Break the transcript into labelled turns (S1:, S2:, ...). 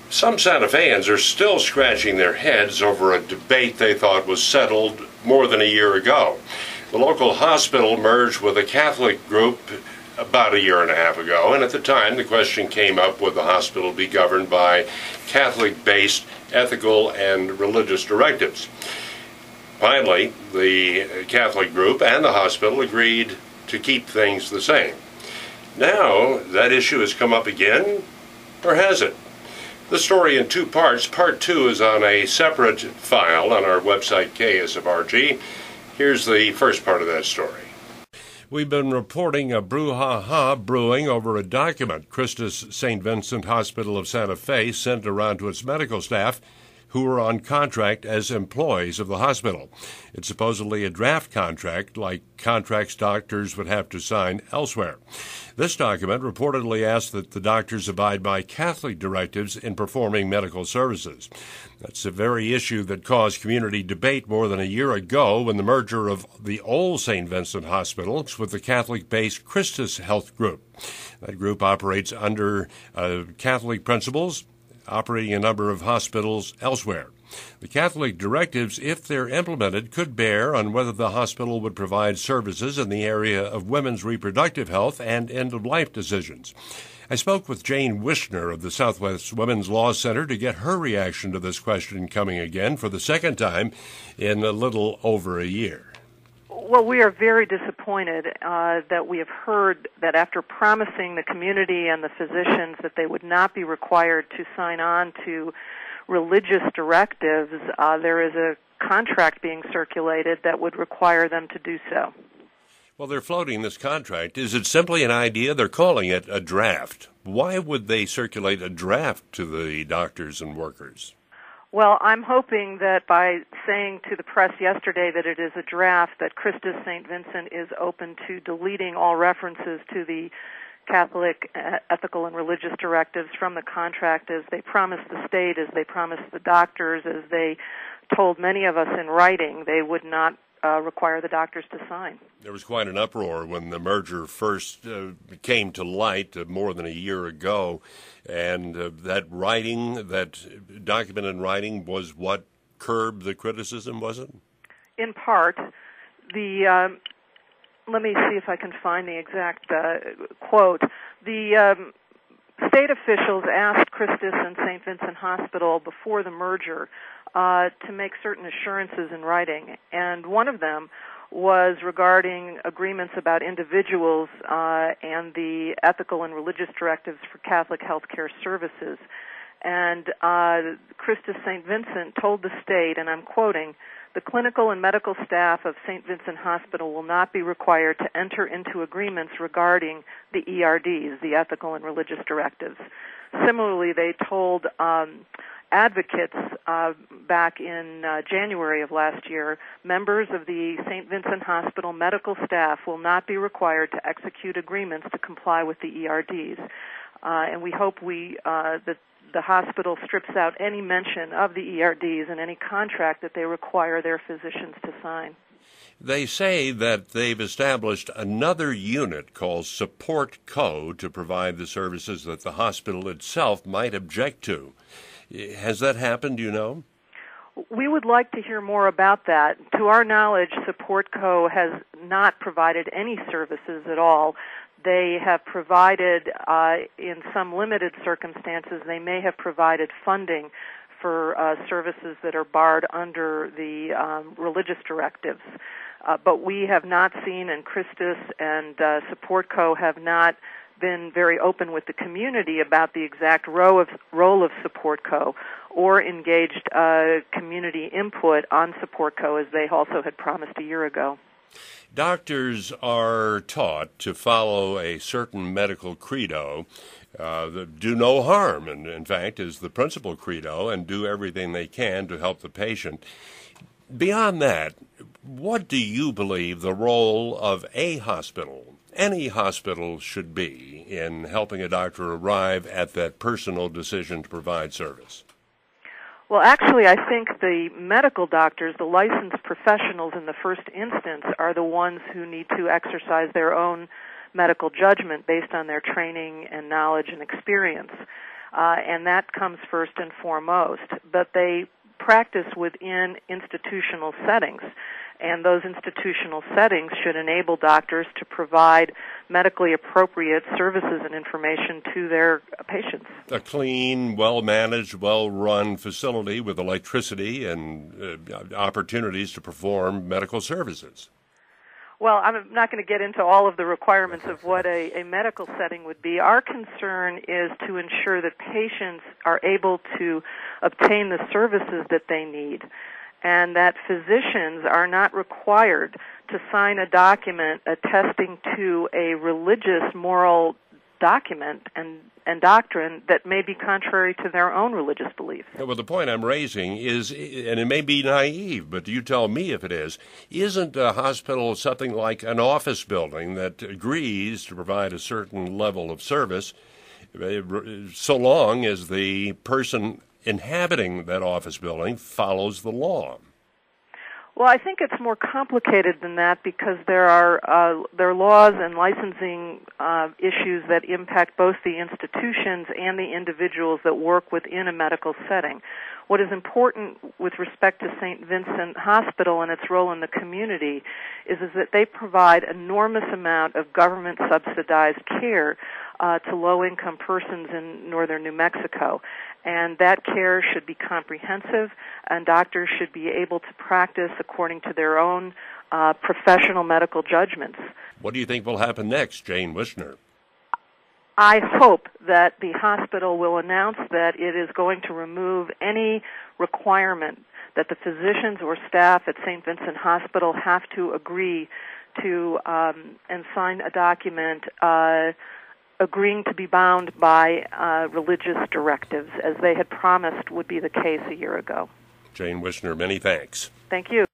S1: Some Santa Feans are still scratching their heads over a debate they thought was settled more than a year ago. The local hospital merged with a Catholic group about a year and a half ago, and at the time the question came up, would the hospital be governed by Catholic-based ethical and religious directives? Finally, the Catholic group and the hospital agreed to keep things the same. Now that issue has come up again, or has it? The story in two parts. Part two is on a separate file on our website, KSFRG. Here's the first part of that story. We've been reporting a brouhaha brewing over a document ChristUS St Vincent Hospital of Santa Fe sent around to its medical staff who were on contract as employees of the hospital. It's supposedly a draft contract, like contracts doctors would have to sign elsewhere. This document reportedly asks that the doctors abide by Catholic directives in performing medical services. That's the very issue that caused community debate more than a year ago when the merger of the old St. Vincent Hospital with the Catholic-based ChristUS Health Group. That group operates under Catholic principles, operating a number of hospitals elsewhere. The Catholic directives, if they're implemented, could bear on whether the hospital would provide services in the area of women's reproductive health and end-of-life decisions. I spoke with Jane Wishner of the Southwest Women's Law Center to get her reaction to this question coming again for the second time in a little over a year.
S2: Well, we are very disappointed that we have heard that after promising the community and the physicians that they would not be required to sign on to religious directives, there is a contract being circulated that would require them to do so.
S1: Well, they're floating this contract. Is it simply an idea? They're calling it a draft. Why would they circulate a draft to the doctors and workers?
S2: Well, I'm hoping that by saying to the press yesterday that it is a draft, that ChristUS St Vincent is open to deleting all references to the Catholic ethical and religious directives from the contract, as they promised the state, as they promised the doctors, as they told many of us in writing they would not require the doctors to sign.
S1: There was quite an uproar when the merger first came to light more than a year ago, and that writing, that document in writing, was what curbed the criticism, was it?
S2: In part. Let me see if I can find the exact quote. The state officials asked ChristUS and St. Vincent Hospital before the merger to make certain assurances in writing, and one of them was regarding agreements about individuals and the ethical and religious directives for Catholic healthcare services. And ChristUS St. Vincent told the state, and I'm quoting, "The clinical and medical staff of St. Vincent Hospital will not be required to enter into agreements regarding the ERDs, the ethical and religious directives." Similarly, they told advocates back in January of last year, members of the St. Vincent Hospital medical staff will not be required to execute agreements to comply with the ERDs. And we hope that the hospital strips out any mention of the ERDs and any contract that they require their physicians to sign.
S1: They say that they've established another unit called Support Co. to provide the services that the hospital itself might object to. Has that happened, do you know?
S2: We would like to hear more about that. To our knowledge, Support Co. has not provided any services at all. They have provided, in some limited circumstances, they may have provided funding for services that are barred under the religious directives. But we have not seen, and ChristUS and Support Co. have not been very open with the community about the exact role of Support Co. or engaged community input on Support Co. as they also had promised a year ago.
S1: Doctors are taught to follow a certain medical credo, that do no harm, and in fact is the principal credo, and do everything they can to help the patient. Beyond that, what do you believe the role of a hospital, any hospital, should be in helping a doctor arrive at that personal decision to provide service?
S2: Well, actually, I think the medical doctors, the licensed professionals in the first instance, are the ones who need to exercise their own medical judgment based on their training and knowledge and experience. and that comes first and foremost. But they practice within institutional settings, and those institutional settings should enable doctors to provide medically appropriate services and information to their patients.
S1: A clean, well-managed, well-run facility with electricity and opportunities to perform medical services.
S2: Well, I'm not going to get into all of the requirements of what a medical setting would be. Our concern is to ensure that patients are able to obtain the services that they need, and that physicians are not required to sign a document attesting to a religious moral document and doctrine that may be contrary to their own religious beliefs.
S1: Well, the point I'm raising is, and it may be naive, but you tell me if it is, isn't a hospital something like an office building that agrees to provide a certain level of service so long as the person inhabiting that office building follows the law?
S2: Well, I think it's more complicated than that because there are laws and licensing issues that impact both the institutions and the individuals that work within a medical setting. What is important with respect to St. Vincent Hospital and its role in the community is that they provide enormous amount of government-subsidized care to low-income persons in northern New Mexico. And that care should be comprehensive, and doctors should be able to practice according to their own professional medical judgments.
S1: What do you think will happen next, Jane Wishner?
S2: I hope that the hospital will announce that it is going to remove any requirement that the physicians or staff at St. Vincent Hospital have to agree to and sign a document agreeing to be bound by religious directives, as they had promised would be the case a year ago.
S1: Jane Wishner, many thanks.
S2: Thank you.